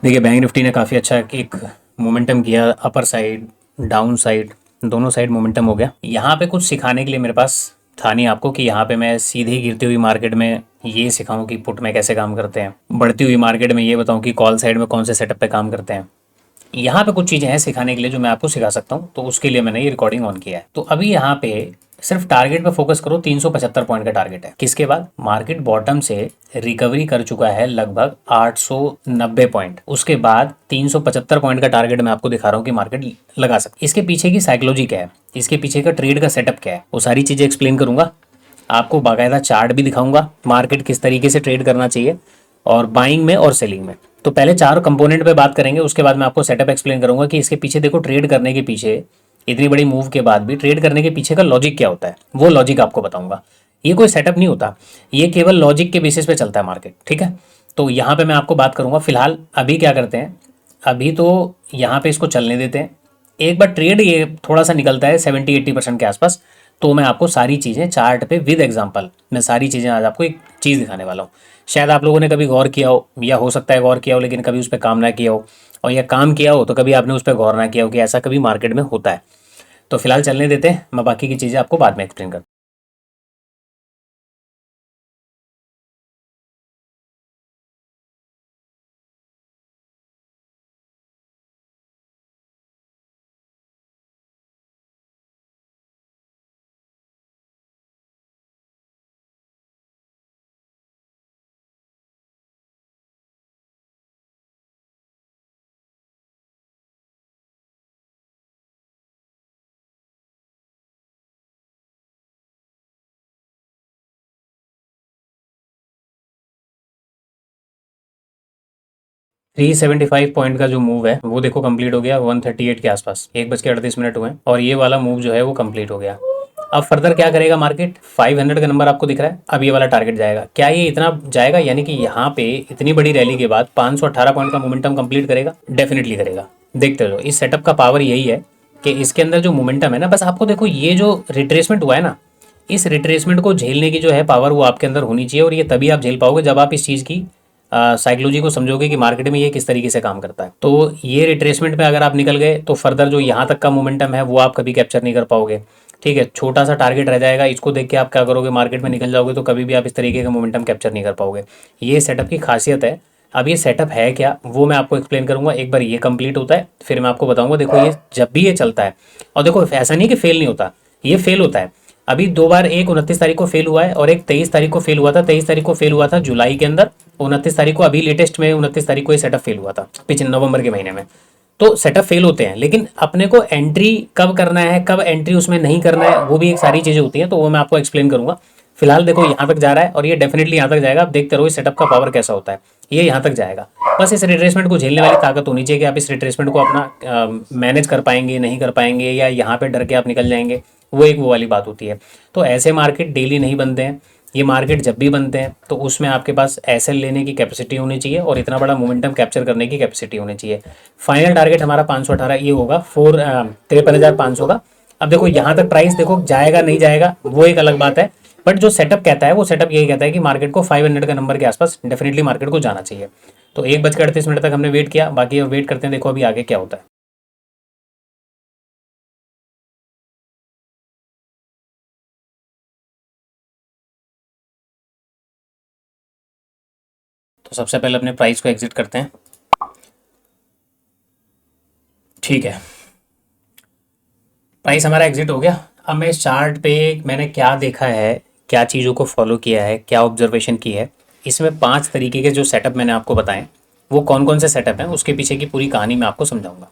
देखिए bank Nifty ने काफ़ी अच्छा एक मोमेंटम किया, अपर साइड डाउन साइड दोनों साइड मोमेंटम हो गया। यहाँ पे कुछ सिखाने के लिए मेरे पास था नहीं आपको कि यहाँ पे मैं सीधी गिरती हुई मार्केट में ये सिखाऊं कि पुट में कैसे काम करते हैं, बढ़ती हुई मार्केट में ये बताऊं कि कॉल साइड में कौन से सेटअप पे काम करते हैं। यहाँ पे कुछ चीज़ें हैं सिखाने के लिए जो मैं आपको सिखा सकता हूँ, तो उसके लिए मैंने ये रिकॉर्डिंग ऑन किया है। तो अभी यहाँ पे सिर्फ टारगेट पे फोकस करो। 375 पॉइंट का टारगेट है। किसके बाद मार्केट बॉटम से रिकवरी कर चुका है लगभग 890 पॉइंट। उसके बाद 375 पॉइंट का टारगेट मैं आपको दिखा रहा हूँ कि मार्केट लगा सकती है। इसके पीछे की साइकोलॉजी क्या है, इसके पीछे का ट्रेड का सेटअप क्या है, वो सारी चीज़ें एक्सप्लेन करूंगा। आपको बाकायदा चार्ट भी दिखाऊंगा, मार्केट किस तरीके से ट्रेड करना चाहिए और बाइंग में और सेलिंग में। तो पहले चार कंपोनेंट पे बात करेंगे, उसके बाद मैं आपको सेटअप एक्सप्लेन करूंगा कि इसके पीछे देखो ट्रेड करने के पीछे इतनी बड़ी मूव के बाद भी ट्रेड करने के पीछे का लॉजिक क्या होता है, वो लॉजिक आपको बताऊंगा। ये कोई सेटअप नहीं होता, ये केवल लॉजिक के बेसिस पे चलता है मार्केट, ठीक है। तो यहाँ पे मैं आपको बात करूंगा। फिलहाल अभी क्या करते हैं, अभी तो यहाँ पे इसको चलने देते हैं। एक बार ट्रेड ये थोड़ा सा निकलता है 70-80% के आसपास, तो मैं आपको सारी चीज़ें चार्ट पे विद एग्जांपल मैं सारी चीज़ें आज आपको एक चीज़ दिखाने वाला हूँ। शायद आप लोगों ने कभी गौर किया हो, या हो सकता है गौर किया हो लेकिन कभी उस पर काम ना किया हो, और या काम किया हो तो कभी आपने उस पर गौर ना किया हो कि ऐसा कभी मार्केट में होता है। तो फिलहाल चलने देते हैं, मैं बाकी की चीज़ें आपको बाद में एक्सप्लेन करता हूँ। थ्री 75 पॉइंट का जो मूव है वो देखो कंप्लीट हो गया 138 के आसपास, 1:38 हुए और ये वाला मूव जो है वो कंप्लीट हो गया। अब फर्दर क्या करेगा मार्केट, 500 का नंबर आपको दिख रहा है, अब ये वाला टारगेट जाएगा। क्या ये इतना जाएगा, यानी कि यहाँ पे इतनी बड़ी रैली के बाद 518 पॉइंट का मोमेंटम कंप्लीट करेगा? डेफिनेटली करेगा। देखते रहो, इस सेटअप का पावर यही है कि इसके अंदर जो मोमेंटम है ना, बस आपको देखो ये जो रिट्रेसमेंट हुआ है ना, इस रिट्रेसमेंट को झेलने की जो है पावर वो आपके अंदर होनी चाहिए, और ये तभी आप झेल पाओगे जब आप इस चीज़ की साइकोलॉजी को समझोगे कि मार्केट में ये किस तरीके से काम करता है। तो ये रिट्रेसमेंट में अगर आप निकल गए तो फर्दर जो यहाँ तक का मोमेंटम है वो आप कभी कैप्चर नहीं कर पाओगे, ठीक है। छोटा सा टारगेट रह जाएगा, इसको देख के आप क्या करोगे, मार्केट में निकल जाओगे, तो कभी भी आप इस तरीके का मोमेंटम कैप्चर नहीं कर पाओगे। ये सेटअप की खासियत है। अब ये सेटअप है क्या वो मैं आपको एक्सप्लेन करूंगा। एक बार ये कंप्लीट होता है फिर मैं आपको बताऊंगा। देखो ये जब भी ये चलता है, और देखो ऐसा नहीं कि फेल नहीं होता, ये फेल होता है। अभी दो बार, एक 29 तारीख को फेल हुआ है और एक 23 तारीख को फेल हुआ था। 23 तारीख को फेल हुआ था जुलाई के अंदर, 29 तारीख को, अभी लेटेस्ट में 29 तारीख को ये सेटअप फेल हुआ था पिछले नवंबर के महीने में। तो सेटअप फेल होते हैं, लेकिन अपने को एंट्री कब करना है, कब एंट्री उसमें नहीं करना है, वो भी एक सारी चीज़ें होती हैं, तो वो मैं आपको एक्सप्लेन करूंगा। फिलहाल देखो यहाँ तक जा रहा है और ये डेफिनेटली यहाँ तक जाएगा। आप देखते रहो इस सेटअप का पावर कैसा होता है, ये यहाँ तक जाएगा। बस इस रिट्रेसमेंट को झेलने वाली ताकत होनी चाहिए कि आप इस रिट्रेसमेंट को अपना मैनेज कर पाएंगे नहीं कर पाएंगे, या यहाँ पे डर के आप निकल जाएंगे, वो एक वो वाली बात होती है। तो ऐसे मार्केट डेली नहीं बनते हैं, ये मार्केट जब भी बनते हैं तो उसमें आपके पास एसएल लेने की कैपेसिटी होनी चाहिए और इतना बड़ा मोमेंटम कैप्चर करने की कैपेसिटी होनी चाहिए। फाइनल टारगेट हमारा 518 ये होगा, 53,500 का। अब देखो यहाँ तक प्राइस देखो जाएगा नहीं जाएगा वो एक अलग बात है, बट जो सेटअप कहता है वो सेटअप यही कहता है कि मार्केट को 500 का नंबर के आसपास डेफिनेटली मार्केट को जाना चाहिए। तो 1:38 तक हमने वेट किया, बाकी अब वेट करते हैं, देखो अभी आगे क्या होता है। तो सबसे पहले अपने प्राइस को एग्जिट करते हैं, ठीक है। प्राइस हमारा एग्जिट हो गया। अब मैं इस चार्ट पे मैंने क्या देखा है, क्या चीज़ों को फॉलो किया है, क्या ऑब्जर्वेशन की है, इसमें 5 तरीके के जो सेटअप मैंने आपको बताएं, वो कौन कौन से सेटअप हैं उसके पीछे की पूरी कहानी मैं आपको समझाऊंगा,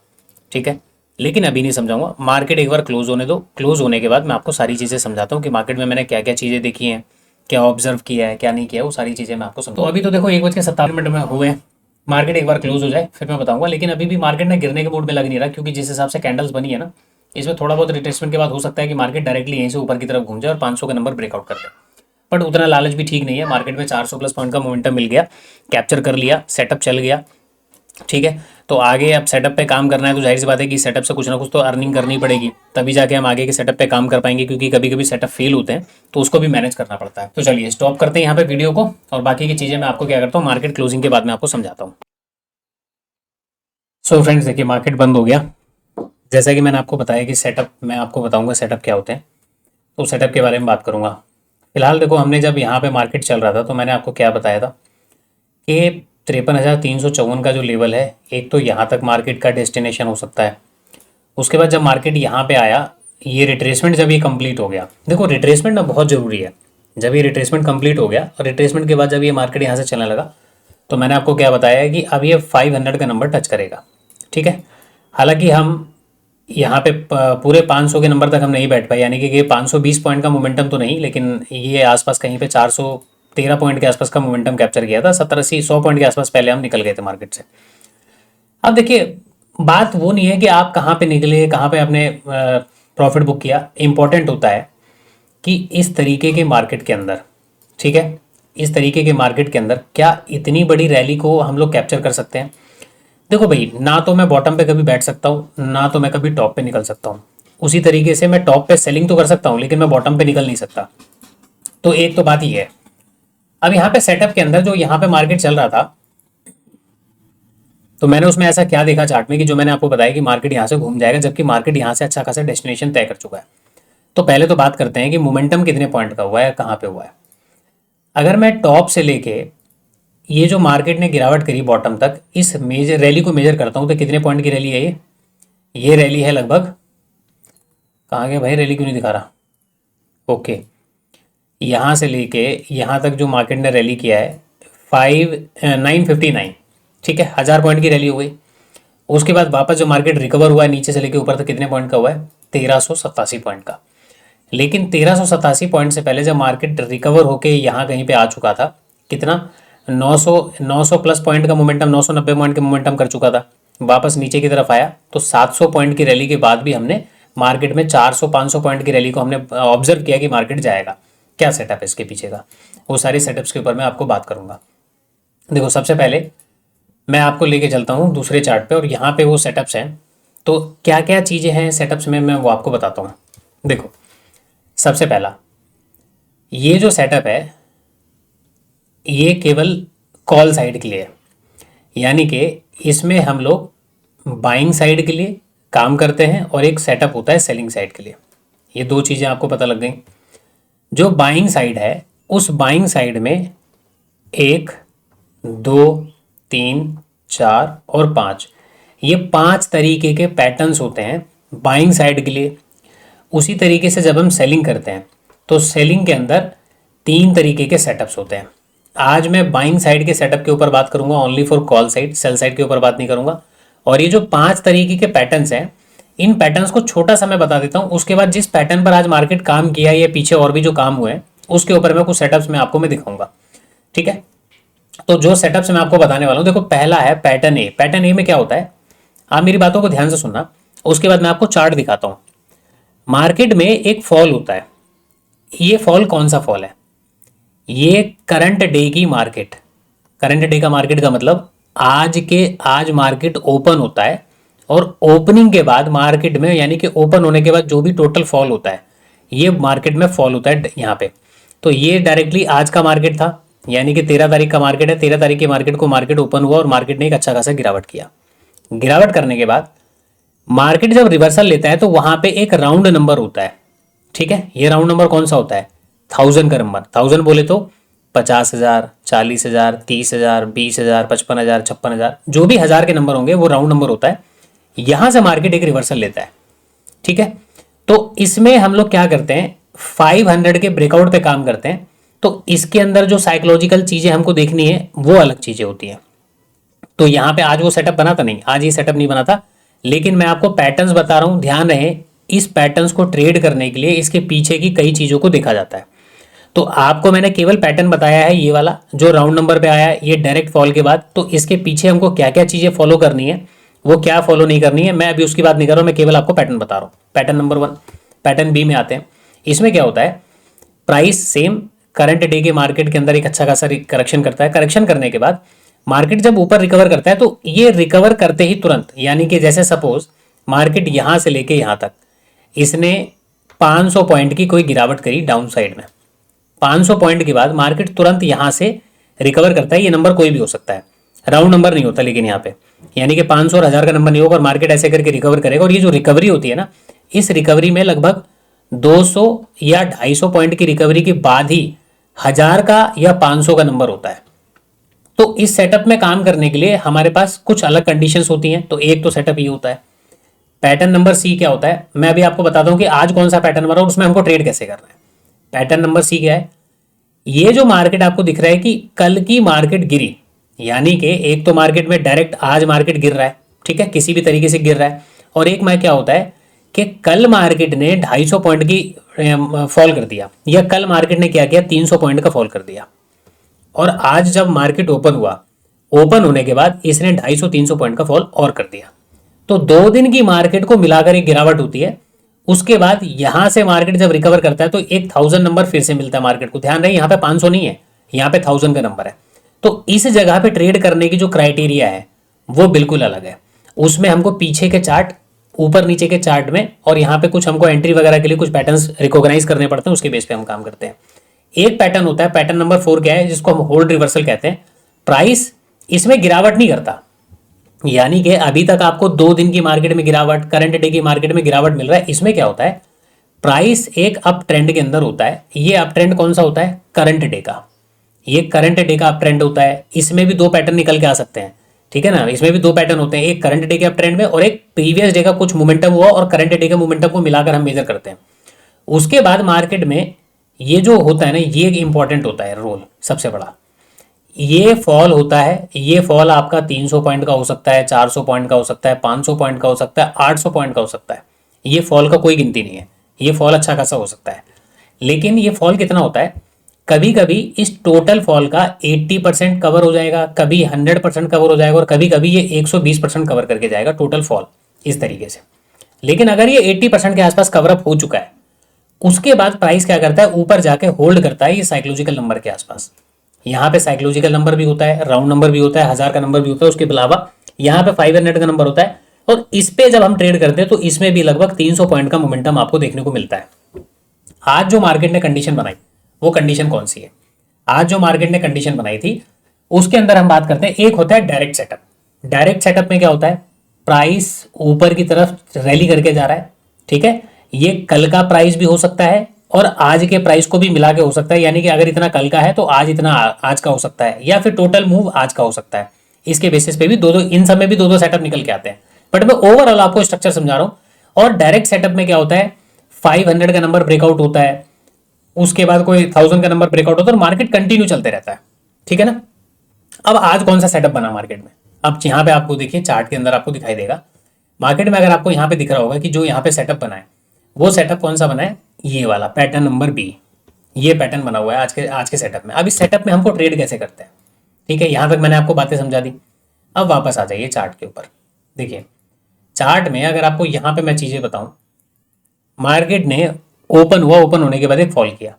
ठीक है। लेकिन अभी नहीं समझाऊंगा, मार्केट एक बार क्लोज होने दो। क्लोज होने के बाद मैं आपको सारी चीज़ें समझाता हूँ कि मार्केट में मैंने क्या क्या चीज़ें देखी हैं, क्या ऑब्जर्व किया है, क्या नहीं किया, वो सारी चीज़ें मैं आपको समझ। तो अभी तो देखो 1:57 में हुए हैं, मार्केट एक बार क्लोज हो जाए फिर मैं बताऊंगा। लेकिन अभी भी मार्केट ने गिरने के मूड में लग नहीं रहा, क्योंकि जिस हिसाब से कैंडल्स बनी है ना, इसमें थोड़ा बहुत रिट्रेसमेंट के बाद हो सकता है कि मार्केट डायरेक्टली यहीं से ऊपर की तरफ घूम जाए और 500 का नंबर ब्रेकआउट कर दे। बट उतना लालच भी ठीक नहीं है, मार्केट में 400 प्लस पॉइंट का मोमेंटम मिल गया, कैप्चर कर लिया, सेटअप चल गया, ठीक है। तो आगे अब सेटअप पे काम करना है, तो जाहिर सी बात है कि सेटअप से कुछ ना कुछ तो अर्निंग करनी पड़ेगी, तभी जाके हम आगे के सेटअप पे काम कर पाएंगे, क्योंकि कभी कभी सेटअप फेल होते हैं तो उसको भी मैनेज करना पड़ता है। तो चलिए स्टॉप करते हैं यहाँ पे वीडियो को, और बाकी की चीज़ें मैं आपको क्या करता हूँ मार्केट क्लोजिंग के बाद में आपको समझाता हूँ। सो फ्रेंड्स देखिए मार्केट बंद हो गया। जैसा कि मैंने आपको बताया कि सेटअप, मैं आपको बताऊंगा सेटअप क्या होते हैं, तो सेटअप के बारे में बात करूंगा। फिलहाल देखो, हमने जब यहाँ पे मार्केट चल रहा था तो मैंने आपको क्या बताया था कि 53,354 का जो लेवल है, एक तो यहाँ तक मार्केट का डेस्टिनेशन हो सकता है। उसके बाद जब मार्केट यहाँ पे आया, ये रिट्रेसमेंट जब ये कंप्लीट हो गया, देखो रिट्रेसमेंट ना बहुत ज़रूरी है। जब ये रिट्रेसमेंट कंप्लीट हो गया और रिट्रेसमेंट के बाद जब ये मार्केट यहाँ से चलने लगा, तो मैंने आपको क्या बताया है कि अब ये 500 का नंबर टच करेगा। ठीक है, हालांकि हम यहाँ पे पूरे 500 के नंबर तक हम नहीं बैठ पाए, यानी कि ये 520 पॉइंट का मोमेंटम तो नहीं, लेकिन ये आसपास कहीं पे 413 पॉइंट के आसपास का मोमेंटम कैप्चर किया था। 70-80-100 पॉइंट के आसपास पहले हम निकल गए थे मार्केट से। अब देखिए, बात वो नहीं है कि आप कहाँ पे निकले, कहाँ पे आपने प्रॉफिट बुक किया। इंपॉर्टेंट होता है कि इस तरीके के मार्केट के अंदर, ठीक है, इस तरीके के मार्केट के अंदर क्या इतनी बड़ी रैली को हम लोग कैप्चर कर सकते हैं। देखो भाई, ना तो मैं बॉटम पे कभी बैठ सकता हूँ, ना तो मैं कभी टॉप पे निकल सकता हूँ। उसी तरीके से मैं टॉप पे सेलिंग तो कर सकता हूँ, लेकिन मैं बॉटम पे निकल नहीं सकता। तो एक तो बात ही है। अब यहाँ पे सेटअप के अंदर जो यहाँ पे मार्केट चल रहा था, तो मैंने उसमें ऐसा क्या देखा चार्ट में कि जो मैंने आपको बताया कि मार्केट यहाँ से घूम जाएगा, जबकि मार्केट यहाँ से अच्छा खासा डेस्टिनेशन तय कर चुका है। तो पहले तो बात करते हैं कि मोमेंटम कितने पॉइंट का हुआ है, कहाँ पे हुआ है। अगर मैं टॉप से लेके ये जो मार्केट ने गिरावट करी बॉटम तक, इस मेजर रैली को मेजर करता हूँ तो कितने पॉइंट की रैली है ये रैली है लगभग, कहाँ गया भाई, रैली क्यों नहीं दिखा रहा। ओके, यहाँ से लेके यहाँ तक जो मार्केट ने रैली किया है 959, ठीक है, 1000 पॉइंट की रैली हो गई। उसके बाद वापस जो मार्केट रिकवर हुआ है नीचे से लेके ऊपर तक कितने पॉइंट का हुआ है, 1387 पॉइंट का। लेकिन 1387 पॉइंट से पहले जब मार्केट रिकवर होके यहाँ कहीं पे आ चुका था, कितना 900 प्लस पॉइंट का मोमेंटम, 990 पॉइंट का मोमेंटम कर चुका था, वापस नीचे की तरफ आया। तो 700 पॉइंट की रैली के बाद भी हमने मार्केट में 400-500 पॉइंट की रैली को हमने ऑब्जर्व किया कि मार्केट जाएगा। क्या सेटअप है इसके पीछे का, वो सारे सेटअप्स के ऊपर मैं आपको बात करूंगा। देखो, सबसे पहले मैं आपको लेके चलता हूँ दूसरे चार्ट पे, और यहाँ पे वो सेटअप्स हैं। तो क्या क्या चीज़ें हैं सेटअप्स में, मैं वो आपको बताता हूँ। देखो, सबसे पहला ये जो सेटअप है ये केवल कॉल साइड के लिए है, यानी कि इसमें हम लोग बाइंग साइड के लिए काम करते हैं और एक सेटअप होता है सेलिंग साइड के लिए। ये दो चीज़ें आपको पता लग गई। जो बाइंग साइड है, उस बाइंग साइड में 1, 2, 3, 4 और 5, ये 5 तरीके के पैटर्न्स होते हैं बाइंग साइड के लिए। उसी तरीके से जब हम सेलिंग करते हैं तो सेलिंग के अंदर 3 तरीके के सेटअप्स होते हैं। आज मैं बाइंग साइड के सेटअप के ऊपर बात करूंगा, only for call side, sell side के ऊपर बात नहीं करूंगा। और ये जो 5 तरीके के पैटर्न्स हैं, इन पैटर्न्स को छोटा सा मैं बता देता हूं। उसके बाद जिस पैटर्न पर आज मार्केट काम किया है या पीछे और भी जो काम हुए हैं, उसके ऊपर मैं कुछ सेटअप्स में आपको मैं दिखाऊंगा। ठीक है, तो जो सेटअप्स मैं आपको बताने वाला हूं, देखो पहला है पैटर्न ए। पैटर्न ए में क्या होता है, आप मेरी बातों को ध्यान से सुनना, उसके बाद मैं आपको चार्ट दिखाता हूं। मार्केट में एक फॉल होता है। ये फॉल कौन सा फॉल है, ये करंट डे की मार्केट, करंट डे का मार्केट का मतलब आज मार्केट ओपन होता है, और ओपनिंग के बाद मार्केट में, यानी कि ओपन होने के बाद जो भी टोटल फॉल होता है, ये मार्केट में फॉल होता है यहाँ पे। तो ये डायरेक्टली आज का मार्केट था, यानी कि 13 तारीख का मार्केट है। 13 तारीख के मार्केट को मार्केट ओपन हुआ और मार्केट ने एक अच्छा खासा गिरावट किया। गिरावट करने के बाद मार्केट जब रिवर्सल लेता है तो वहां पे एक राउंड नंबर होता है। ठीक है, ये राउंड नंबर कौन सा होता है, 1000 का नंबर। 1000 बोले तो 50,000, 40,000, 30,000, 20,000, 55,000, 56,000, जो भी 1000 के नंबर होंगे वो राउंड नंबर होता है। यहां से मार्केट एक रिवर्सल लेता है। ठीक है, तो इसमें हम लोग क्या करते हैं, 500 के ब्रेकआउट पे काम करते हैं। तो इसके अंदर जो साइकोलॉजिकल चीजें हमको देखनी है वो अलग चीजें होती हैं। तो यहाँ पे आज वो सेटअप बना था नहीं, आज ये सेटअप नहीं बना था, लेकिन मैं आपको पैटर्न्स बता रहा हूं। ध्यान रहे, इस पैटर्न्स को ट्रेड करने के लिए इसके पीछे की कई चीजों को देखा जाता है। तो आपको मैंने केवल पैटर्न बताया है, ये वाला जो राउंड नंबर पे आया है, ये डायरेक्ट फॉल के बाद। तो इसके पीछे हमको क्या क्या चीजें फॉलो करनी है, वो क्या फॉलो नहीं करनी है, मैं अभी उसकी बात नहीं कर रहा हूं, मैं केवल आपको पैटर्न बता रहा हूं। पैटर्न नंबर 1, पैटर्न बी में आते हैं। इसमें क्या होता है, प्राइस सेम करंट डे के मार्केट के अंदर एक अच्छा खासा करेक्शन करता है। करेक्शन करने के बाद मार्केट जब ऊपर रिकवर करता है, तो ये रिकवर करते ही तुरंत, यानी कि जैसे सपोज मार्केट यहां से लेके यहां तक इसने 500 पॉइंट की कोई गिरावट करी डाउन साइड में, 500 पॉइंट के बाद मार्केट तुरंत यहां से रिकवर करता है। ये नंबर कोई भी हो सकता है, राउंड नंबर नहीं होता, लेकिन यहाँ पे यानी कि 500 और 1000 का नंबर नहीं होगा और मार्केट ऐसे करके रिकवर करेगा। और ये जो रिकवरी होती है ना, इस रिकवरी में लगभग 200 या 250 पॉइंट की रिकवरी के बाद ही 1000 का या 500 का नंबर होता है। तो इस सेटअप में काम करने के लिए हमारे पास कुछ अलग कंडीशंस होती हैं। तो एक तो सेटअप ये होता है। पैटर्न नंबर सी क्या होता है, मैं अभी आपको बताता हूं कि आज कौन सा पैटर्न बना और उसमें हमको ट्रेड कैसे करना है। पैटर्न नंबर सी क्या है, ये जो मार्केट आपको दिख रहा है कि कल की मार्केट गिरी, यानी कि एक तो मार्केट में डायरेक्ट आज मार्केट गिर रहा है, ठीक है, किसी भी तरीके से गिर रहा है। और एक में क्या होता है कि कल मार्केट ने 250 पॉइंट की फॉल कर दिया, या कल मार्केट ने क्या किया 300 पॉइंट का फॉल कर दिया, और आज जब मार्केट ओपन हुआ, ओपन होने के बाद इसने 250-300 पॉइंट का फॉल और कर दिया। तो 2 दिन की मार्केट को मिलाकर एक गिरावट होती है। उसके बाद यहां से मार्केट जब रिकवर करता है तो एक 1000 नंबर फिर से मिलता है मार्केट को। ध्यान रहे यहाँ पे 500 नहीं है, यहाँ पे 1000 का नंबर है। तो इस जगह पे ट्रेड करने की जो क्राइटेरिया है वो बिल्कुल अलग है। उसमें हमको पीछे के चार्ट, ऊपर नीचे के चार्ट में, और यहाँ पे कुछ हमको एंट्री वगैरह के लिए कुछ पैटर्न्स रिकॉग्नाइज करने पड़ते हैं, उसके बेस पे हम काम करते हैं। एक पैटर्न होता है, पैटर्न नंबर 4 क्या है, जिसको हम होल्ड रिवर्सल कहते हैं। प्राइस इसमें गिरावट नहीं करता, यानी कि अभी तक आपको 2 दिन की मार्केट में गिरावट, करंट डे की मार्केट में गिरावट मिल रहा है। इसमें क्या होता है, प्राइस एक अप ट्रेंड के अंदर होता है। ये अप ट्रेंड कौन सा होता है, करंट डे का। ये करंट डे का अप ट्रेंड होता है। इसमें भी 2 पैटर्न निकल के आ सकते हैं, ठीक है ना। इसमें भी 2 पैटर्न होते हैं, एक करंट डे के अप ट्रेंड में और एक प्रीवियस डे का कुछ मोमेंटम हुआ और करंट डे के मोमेंटम को मिलाकर हम मेजर करते हैं। उसके बाद मार्केट में ये जो होता है ना, ये एक इंपॉर्टेंट होता है रोल सबसे बड़ा। ये फॉल होता है, ये फॉल आपका 300 पॉइंट का हो सकता है, 400 पॉइंट का हो सकता है, 500 पॉइंट का हो सकता है, 800 पॉइंट का हो सकता है। ये फॉल का कोई गिनती नहीं है, ये फॉल अच्छा खासा हो सकता है। लेकिन ये फॉल कितना होता है, कभी कभी इस टोटल फॉल का 80% कवर हो जाएगा, कभी 100% कवर हो जाएगा, और कभी कभी ये 120% कवर करके जाएगा टोटल फॉल, इस तरीके से। लेकिन अगर ये 80% के आसपास कवरअप हो चुका है, उसके बाद प्राइस क्या करता है, ऊपर जाके होल्ड करता है ये साइकोलॉजिकल नंबर के आसपास। यहाँ पे साइकोलॉजिकल नंबर भी होता है, राउंड नंबर भी होता है, 1000 का नंबर भी होता है, उसके अलावा यहाँ पे 500 का नंबर होता है। और इस पे जब हम ट्रेड करते हैं तो इसमें भी लगभग 300 पॉइंट का मोमेंटम आपको देखने को मिलता है। आज जो मार्केट ने कंडीशन बनाई वो कंडीशन कौन सी है, आज जो मार्केट ने कंडीशन बनाई थी उसके अंदर हम बात करते हैं। एक होता है डायरेक्ट सेटअप। डायरेक्ट सेटअप में क्या होता है, प्राइस ऊपर की तरफ रैली करके जा रहा है, ठीक है। ये कल का प्राइस भी हो सकता है और आज के प्राइस को भी मिला के हो सकता है, यानी कि अगर इतना कल का है तो आज इतना आज का हो सकता है, या फिर टोटल मूव आज का हो सकता है। इसके बेसिस पे भी दो इन सब में भी 2-2 सेटअप निकल के आते हैं, बट मैं ओवरऑल आपको स्ट्रक्चर समझा रहा हूं। और डायरेक्ट सेटअप में क्या होता है, 500 का नंबर ब्रेकआउट होता है, उसके बाद कोई 1000 का नंबर ब्रेकआउट होता है और मार्केट कंटिन्यू चलते रहता है, ठीक है ना। अब आज कौन सा सेटअप बना मार्केट में, अब यहाँ पे आपको देखिए चार्ट के अंदर आपको दिखाई देगा। मार्केट में अगर आपको यहाँ पे दिख रहा होगा कि जो यहाँ पे सेटअप बना है वो सेटअप कौन सा बना है, ये वाला पैटर्न नंबर बी। ये पैटर्न बना हुआ है आज के सेटअप में। अब इस सेटअप में हमको ट्रेड कैसे करते हैं, ठीक है। यहां तक मैंने आपको बातें समझा दी। अब वापस आ जाइए चार्ट के ऊपर। देखिए चार्ट में अगर आपको यहाँ पे मैं चीजें बताऊं, मार्केट ने ओपन हुआ, ओपन होने के बाद एक फॉल किया,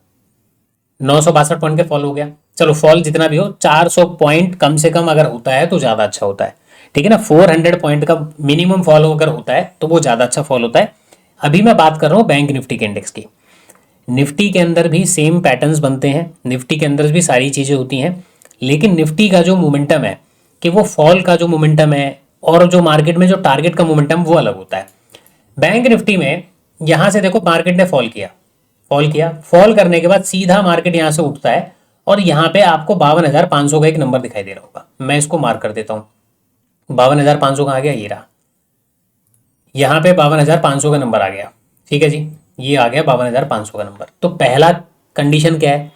962 पॉइंट के फॉल हो गया। चलो फॉल जितना भी हो, 400 पॉइंट कम से कम अगर होता है तो ज्यादा अच्छा होता है, ठीक है ना। 400 पॉइंट का मिनिमम फॉल अगर होता है तो वो ज्यादा अच्छा फॉल होता है। अभी मैं बात कर रहा हूं बैंक निफ्टी के इंडेक्स की। निफ्टी के अंदर भी सेम पैटर्न्स बनते हैं, निफ्टी के अंदर भी सारी चीजें होती हैं, लेकिन निफ्टी का जो मोमेंटम है कि वो फॉल का जो मोमेंटम है और जो मार्केट में जो टारगेट का मोमेंटम वो अलग होता है। बैंक निफ्टी में यहां से देखो मार्केट ने फॉल किया, फॉल करने के बाद सीधा मार्केट यहां से उठता है और यहां पे आपको 52,500 का एक नंबर दिखाई दे रहा होगा। मैं इसको मार्क कर देता हूं, 52,500 का आ गया, ये रहा, यहां पे 52,500 का नंबर आ गया, ठीक है जी। ये आ गया 52,500 का नंबर। तो पहला कंडीशन क्या है,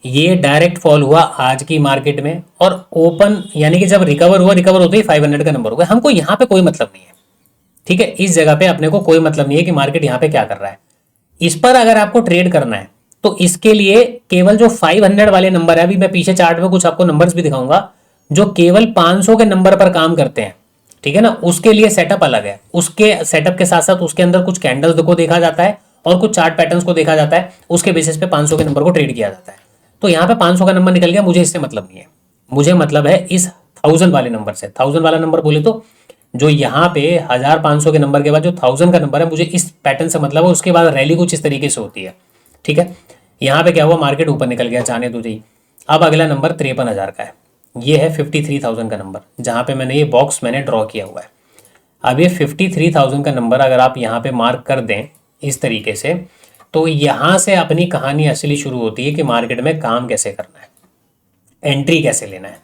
ये डायरेक्ट फॉल हुआ आज की मार्केट में और ओपन, यानी कि जब रिकवर हुआ, रिकवर होते ही 500 का नंबर हो गया। हमको यहाँ पे कोई मतलब नहीं है, ठीक है। इस जगह पे अपने को कोई मतलब नहीं है कि मार्केट यहाँ पे क्या कर रहा है। इस पर अगर आपको ट्रेड करना है तो इसके लिए केवल जो 500 वाले नंबर है, अभी मैं पीछे चार्ट में कुछ आपको नंबर्स भी दिखाऊंगा, जो केवल 500 के नंबर पर काम करते हैं, ठीक है ना, उसके लिए सेटअप अलग है। उसके सेटअप के साथ साथ उसके अंदर कुछ कैंडल्स को देखा जाता है और कुछ चार्ट पैटर्न्स को देखा जाता है, उसके बेसिस पे 500 के नंबर को ट्रेड किया जाता है। तो यहाँ पे 500 का नंबर निकल गया, मुझे इससे मतलब नहीं है, मुझे मतलब है इस 1000 वाले नंबर से। 1000 वाला नंबर बोले तो जो यहाँ पे 1500 के नंबर के बाद जो 1000 का नंबर है, मुझे इस पैटर्न से मतलब है। उसके बाद रैली कुछ इस तरीके से होती है, ठीक है। यहाँ पे क्या हुआ, मार्केट ऊपर निकल गया, जाने दो जी। अब अगला नंबर 53,000 का है, ये है 53,000 का नंबर, जहाँ पे मैंने ये बॉक्स मैंने ड्रॉ किया हुआ है। अब ये 53,000 का नंबर अगर आप यहाँ पे मार्क कर दें इस तरीके से, तो यहाँ से अपनी कहानी असली शुरू होती है कि मार्केट में काम कैसे करना है, एंट्री कैसे लेना है।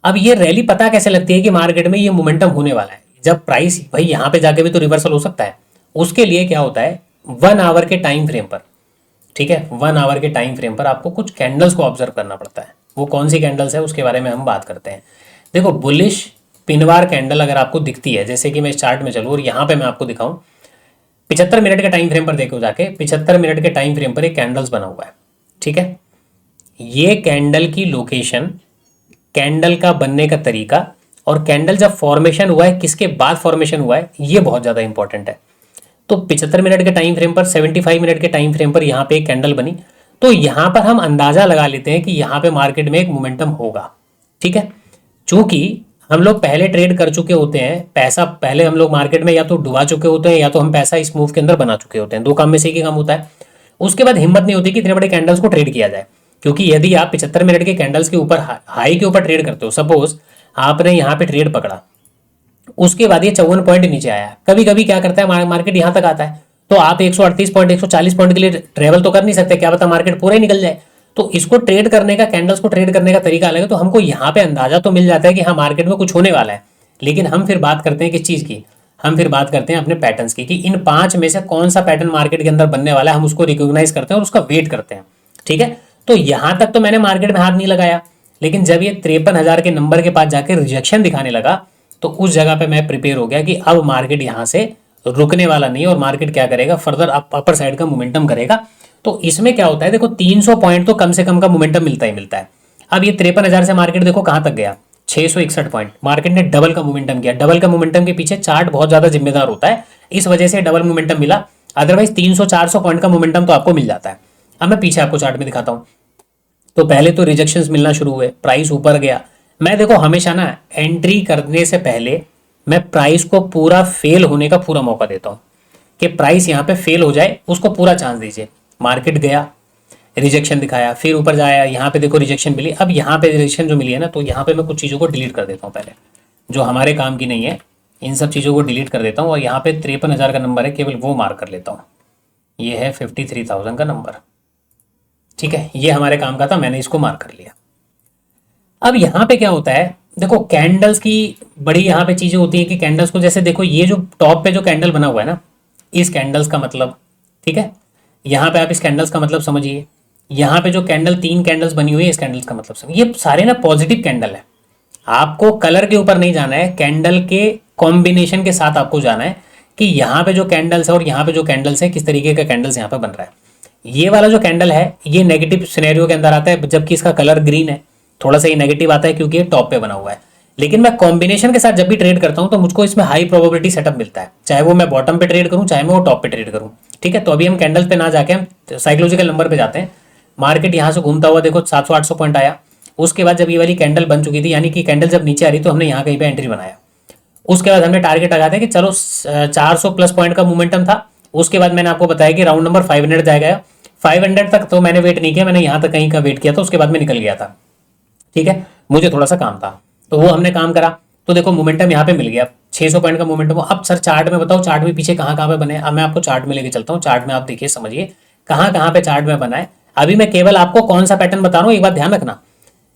अब ये रैली पता कैसे लगती है कि मार्केट में ये मोमेंटम होने वाला है, जब प्राइस भाई यहाँ पे जाके भी तो रिवर्सल हो सकता है। उसके लिए क्या होता है, 1 आवर के टाइम फ्रेम पर, ठीक है, 1 आवर के टाइम फ्रेम पर आपको कुछ कैंडल्स को ऑब्जर्व करना पड़ता है। वो कौन सी कैंडल्स है उसके बारे में हम बात करते हैं। देखो, बुलिश पिनवार कैंडल अगर आपको दिखती है, जैसे कि मैं इस चार्ट में चलूँ और यहाँ पे मैं आपको दिखाऊं, 75 मिनट के टाइम फ्रेम पर देखो जाके, 75 मिनट के टाइम फ्रेम पर एक कैंडल्स बना हुआ है, ठीक है। ये कैंडल की लोकेशन, कैंडल का बनने का तरीका, और कैंडल जब फॉर्मेशन हुआ है किसके बाद फॉर्मेशन हुआ है, ये बहुत ज़्यादा इंपॉर्टेंट है। तो 75 मिनट के टाइम फ्रेम पर, 75 मिनट के टाइम फ्रेम पर यहाँ पे एक कैंडल बनी, तो यहाँ पर हम अंदाजा लगा लेते हैं कि यहाँ पे मार्केट में एक मोमेंटम होगा, ठीक है। चूंकि हम लोग पहले ट्रेड कर चुके होते हैं, पैसा पहले हम लोग मार्केट में या तो डुबा चुके होते हैं या तो हम पैसा इस मूव के अंदर बना चुके होते हैं, दो काम में से एक ही काम होता है। उसके बाद हिम्मत नहीं होती कि इतने बड़े कैंडल्स को ट्रेड किया जाए, क्योंकि यदि आप 75 मिनट के कैंडल्स के ऊपर हाई के ऊपर ट्रेड करते हो, सपोज आपने यहाँ पे ट्रेड पकड़ा, उसके बाद ये 54 पॉइंट नीचे आया, कभी कभी क्या करता है मार्केट यहाँ तक आता है, तो आप 138 पॉइंट 140 पॉइंट के लिए ट्रेवल तो कर नहीं सकते, क्या पता मार्केट पूरा ही निकल जाए। तो इसको ट्रेड करने का, कैंडल्स को ट्रेड करने का तरीका अलग है। तो हमको यहाँ पे अंदाजा तो मिल जाता है कि हाँ मार्केट में कुछ होने वाला है, लेकिन हम फिर बात करते हैं किस चीज़ की, हम फिर बात करते हैं अपने पैटर्न्स की, कि इन 5 में से कौन सा पैटर्न मार्केट के अंदर बनने वाला है, हम उसको रिकॉग्नाइज करते हैं और उसका वेट करते हैं, ठीक है। तो यहाँ तक तो मैंने मार्केट में हाथ नहीं लगाया, लेकिन जब ये 53,000 के नंबर के पास जाकर रिजेक्शन दिखाने लगा, तो उस जगह पे मैं प्रिपेयर हो गया कि अब मार्केट यहाँ से रुकने वाला नहीं, और मार्केट क्या करेगा, फर्दर अपर साइड का मोमेंटम करेगा। तो इसमें क्या होता है, देखो 300 पॉइंट तो कम से कम का मोमेंटम मिलता ही मिलता है। अब ये 53,000 से मार्केट देखो कहाँ तक गया, 661 पॉइंट, मार्केट ने डबल का मोमेंटम किया। डबल का मोमेंटम के पीछे चार्ट बहुत ज्यादा जिम्मेदार होता है, इस वजह से डबल मोमेंटम मिला, अदरवाइज 300-400 पॉइंट का मोमेंटम तो आपको मिल जाता है। अब मैं पीछे आपको चार्ट में दिखाता हूँ। तो पहले तो रिजेक्शंस मिलना शुरू हुए, प्राइस ऊपर गया। मैं देखो हमेशा ना एंट्री करने से पहले मैं प्राइस को पूरा फेल होने का पूरा मौका देता हूँ, कि प्राइस यहाँ पे फेल हो जाए, उसको पूरा चांस दीजिए। मार्केट गया, रिजेक्शन दिखाया, फिर ऊपर जाया, यहाँ पे देखो रिजेक्शन मिली। अब यहाँ पे रिजेक्शन जो मिली है ना, तो यहाँ पे मैं कुछ चीज़ों को डिलीट कर देता हूँ पहले, जो हमारे काम की नहीं है, इन सब चीज़ों को डिलीट कर देता हूँ। और यहाँ पे 53,000 का नंबर है, केवल वो मार्क कर लेता हूँ। ये है 53,000 का नंबर, ठीक है, ये हमारे काम का था, मैंने इसको मार्क कर लिया। अब यहाँ पे क्या होता है, देखो कैंडल्स की बड़ी यहाँ पे चीजें होती है कि कैंडल्स को, जैसे देखो ये जो टॉप पे जो कैंडल बना हुआ है ना, इस कैंडल्स का मतलब, ठीक है, यहाँ पे आप इस कैंडल्स का मतलब समझिए। यहाँ पे जो कैंडल 3 कैंडल्स बनी हुई है, इस कैंडल्स का मतलब समझिए। ये सारे ना पॉजिटिव कैंडल है, आपको कलर के ऊपर नहीं जाना है, कैंडल के कॉम्बिनेशन के साथ आपको जाना है कि यहाँ पे जो कैंडल्स है और यहाँ पे जो कैंडल्स है, किस तरीके का कैंडल्स यहाँ पे बन रहा है। ये वाला जो कैंडल है ये नेगेटिव सिनेरियो के अंदर आता है, जबकि इसका कलर ग्रीन है। थोड़ा सा ये नेगेटिव आता है क्योंकि ये टॉप पे बना हुआ है, लेकिन मैं कॉम्बिनेशन के साथ जब भी ट्रेड करता हूं तो मुझको इसमें हाई प्रोबेबिलिटी सेटअप मिलता है, चाहे वो मैं बॉटम पे ट्रेड करूं चाहे मैं वो टॉप पे ट्रेड करूं, ठीक है। तो अभी हम कैंडल पे ना जाके हम साइकोलॉजिकल नंबर पे जाते हैं। मार्केट यहाँ से घूमता हुआ देखो 700-800 पॉइंट आया, उसके बाद जब ये वाली कैंडल बन चुकी थी, यानी कि कैंडल जब नीचे आ रही, तो हमने यहाँ कहीं पे एंट्री बनाया। उसके बाद हमने टारगेट लगा दिया कि चलो 400 प्लस पॉइंट का मोमेंटम था। उसके बाद मैंने आपको बताया कि राउंड नंबर 500 जाएगा, 500 तक तो मैंने वेट नहीं किया, मैंने यहाँ तक कहीं का वेट किया था, उसके बाद मैं निकल गया था, ठीक है, मुझे थोड़ा सा काम था, तो वो हमने काम करा। तो देखो मोमेंटम यहाँ पे मिल गया, 600 पॉइंट का मोमेंटम। अब सर चार्ट में बताओ, चार्ट में पीछे कहाँ कहाँ पे बने। अब मैं आपको चार्ट में लेके चलता हूँ, चार्ट में आप देखिए, समझिए कहाँ कहाँ पे चार्ट में बना है। अभी मैं केवल आपको कौन सा पैटर्न बता रहा हूँ, एक बात ध्यान रखना,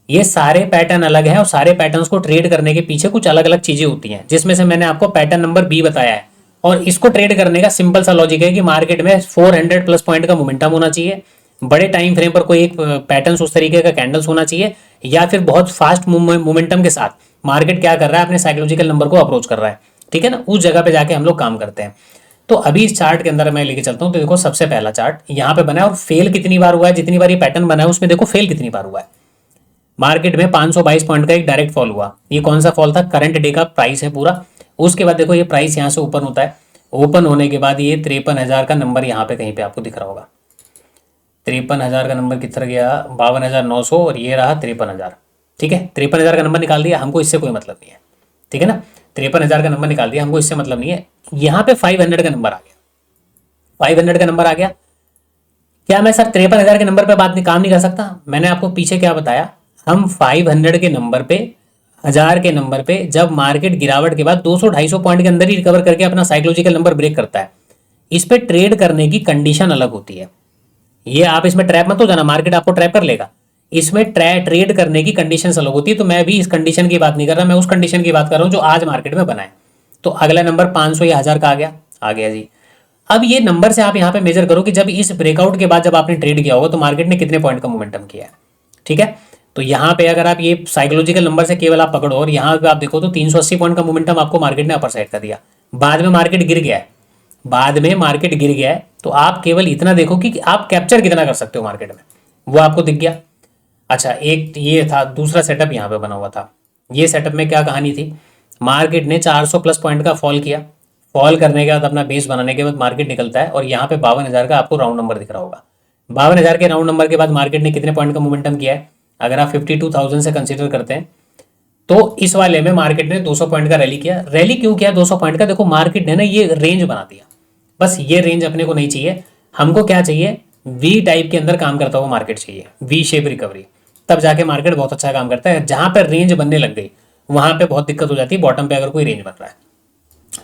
ये सारे पैटर्न अलग हैं और सारे पैटर्न्स को ट्रेड करने के पीछे कुछ अलग अलग चीजें होती हैं, जिसमें से मैंने आपको पैटर्न नंबर बी बताया है। और इसको ट्रेड करने का सिंपल सा लॉजिक है कि मार्केट में 400 प्लस पॉइंट का मोमेंटम होना चाहिए, बड़े टाइम फ्रेम पर कोई एक पैटर्न उस तरीके का कैंडल्स होना चाहिए, या फिर बहुत फास्ट मोमेंटम के साथ मार्केट क्या कर रहा है, अपने साइकोलॉजिकल नंबर को अप्रोच कर रहा है, ठीक है ना। उस जगह पे जाके हम लोग काम करते हैं। तो अभी इस चार्ट के अंदर मैं लेके चलता हूँ। तो देखो सबसे पहला चार्ट यहाँ पे बना है और फेल कितनी बार हुआ है, जितनी बार ये पैटर्न बना है उसमें देखो फेल कितनी बार हुआ है। मार्केट में 522 पॉइंट का एक डायरेक्ट फॉल हुआ। ये कौन सा फॉल था, करंट डे का प्राइस है पूरा। उसके बाद देखो ये प्राइस यहाँ से ओपन होता है, ओपन होने के बाद ये 53,000 का नंबर यहाँ पे कहीं पे आपको दिख रहा होगा। 53,000 का नंबर कितना गया, 52,900, और ये रहा 53,000, ठीक है। 53,000 का नंबर निकाल दिया, हमको इससे कोई मतलब नहीं है, ठीक है ना। 53,000 का नंबर निकाल दिया, हमको इससे मतलब नहीं है। यहाँ पे 500 का नंबर आ गया, 500 का नंबर आ गया। क्या मैं सर 53,000 के नंबर पे काम नहीं कर सकता? मैंने आपको पीछे क्या बताया, हम 500 के नंबर पे, 1000 के नंबर पे जब मार्केट गिरावट के बाद 200-250 पॉइंट के अंदर ही रिकवर करके अपना साइकोलॉजिकल नंबर ब्रेक करता है, इस पे ट्रेड करने की कंडीशन अलग होती है। ये आप इसमें ट्रैप मत हो जाना, मार्केट आपको ट्रैप कर लेगा। इसमें ट्रेड करने की कंडीशन अलग होती है। तो मैं भी इस कंडीशन की बात नहीं कर रहा, मैं उस कंडीशन की बात कर रहा हूं जो आज मार्केट में बना है। तो अगला नंबर 500 या 1000 का आ गया जी। अब ये नंबर से आप यहां पे मेजर करो कि जब इस ब्रेकआउट के बाद जब आपने ट्रेड किया होगा तो मार्केट ने कितने पॉइंट का मोमेंटम किया है। ठीक है, तो यहां पे अगर आप ये साइकोलॉजिकल नंबर से केवल आप पकड़ो और यहां पे आप देखो तो 380 पॉइंट का मोमेंटम आपको मार्केट ने अपर साइड का दिया। बाद में मार्केट गिर गया है, तो आप केवल इतना देखो कि आप कैप्चर कितना कर सकते हो मार्केट में, वो आपको दिख गया। अच्छा, एक ये था दूसरा सेटअप यहाँ पे बना हुआ था। ये सेटअप में क्या कहानी थी, मार्केट ने 400 प्लस पॉइंट का फॉल किया। फॉल करने के बाद अपना बेस बनाने के बाद मार्केट निकलता है और यहाँ पे 52,000 का आपको राउंड नंबर दिख रहा होगा। 52,000 के राउंड नंबर के बाद मार्केट ने कितने पॉइंट का मोमेंटम किया है, अगर आप 52,000 से कंसिडर करते हैं तो इस वाले में मार्केट ने 200 पॉइंट का रैली किया। रैली क्यों किया 200 पॉइंट का, देखो मार्केट ने ना ये रेंज बना दिया। बस ये रेंज अपने को नहीं चाहिए, हमको क्या चाहिए, वी टाइप के अंदर काम करता हुआ मार्केट चाहिए, वी शेप रिकवरी, तब जाके मार्केट बहुत अच्छा काम करता है। जहां पर रेंज बनने लग गई वहां पे बहुत दिक्कत हो जाती है, बॉटम पे अगर कोई रेंज बन रहा है।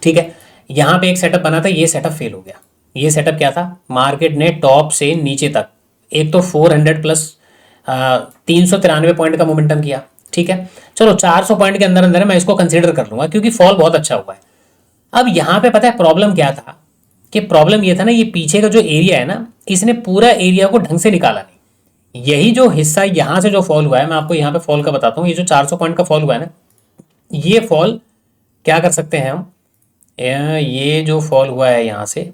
ठीक है, यहां पे एक सेटअप बना था, ये सेटअप फेल हो गया। ये सेटअप क्या था, मार्केट ने टॉप से नीचे तक एक तो 400 प्लस 393 पॉइंट का मोमेंटम किया। ठीक है, चलो 400 पॉइंट के अंदर अंदर मैं इसको कंसिडर कर लूंगा क्योंकि फॉल बहुत अच्छा हुआ है। अब यहां पे पता है प्रॉब्लम क्या था, कि प्रॉब्लम ये था ना, ये पीछे का जो एरिया है ना, इसने पूरा एरिया को ढंग से निकाला नहीं। यही जो हिस्सा यहां से जो फॉल हुआ है, मैं आपको यहां पे फॉल का बताता हूं। ये जो 400 पॉइंट का फॉल हुआ है ना, ये फॉल क्या कर सकते हैं हम, ये जो फॉल हुआ है यहां से,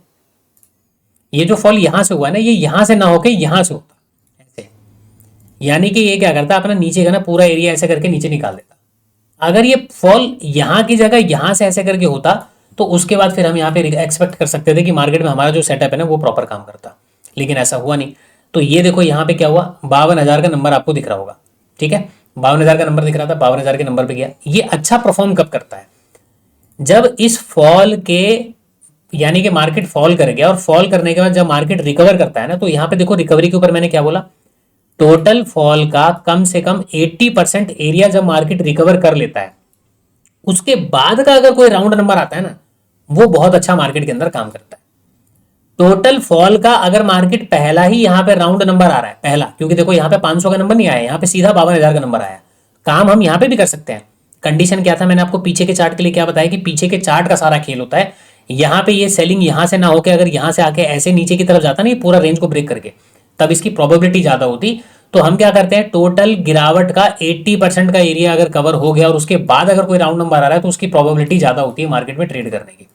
ये जो फॉल यहां से हुआ है ना, ये यहां से ना होके यहां से होता ऐसे, यानी कि ये क्या करता है, अपना नीचे का ना पूरा एरिया ऐसे करके नीचे निकाल देता। अगर ये फॉल यहां की जगह यहां से ऐसे करके होता तो उसके बाद फिर हम यहाँ पे एक्सपेक्ट कर सकते थे कि मार्केट में हमारा जो सेटअप है ना वो प्रॉपर काम करता, लेकिन ऐसा हुआ नहीं। तो ये देखो यहाँ पे क्या हुआ, 52,000 का नंबर आपको दिख रहा होगा। ठीक है, 52,000 का नंबर दिख रहा था, 52,000 के नंबर पे गया। ये अच्छा परफॉर्म कब करता है, जब इस फॉल के, यानी कि मार्केट फॉल कर गया और फॉल करने के बाद जब मार्केट रिकवर करता है ना, तो यहाँ पे देखो रिकवरी के ऊपर मैंने क्या बोला, टोटल फॉल का कम से कम 80% एरिया जब मार्केट रिकवर कर लेता है, उसके बाद का अगर कोई राउंड नंबर आता है ना, वो बहुत अच्छा मार्केट के अंदर काम करता है। टोटल फॉल का अगर मार्केट पहला ही यहां पे राउंड नंबर आ रहा है, पहला, क्योंकि देखो यहां पे 500 का नंबर नहीं आया, यहां पे सीधा 52,000 का नंबर आया। काम हम यहां पे भी कर सकते हैं। कंडीशन क्या था, मैंने आपको पीछे के चार्ट के लिए क्या बताया कि पीछे के चार्ट का सारा खेल होता है। यहां पे ये सेलिंग यहां से ना होकर अगर यहां से आके ऐसे नीचे की तरफ जाता ना, ये पूरा रेंज को ब्रेक करके, तब इसकी प्रोबेबिलिटी ज्यादा होती। तो हम क्या करते हैं, टोटल गिरावट का 80% का एरिया अगर कवर हो गया और उसके बाद अगर कोई राउंड नंबर आ रहा है तो उसकी प्रोबेबिलिटी ज्यादा होती है मार्केट में ट्रेड करने की।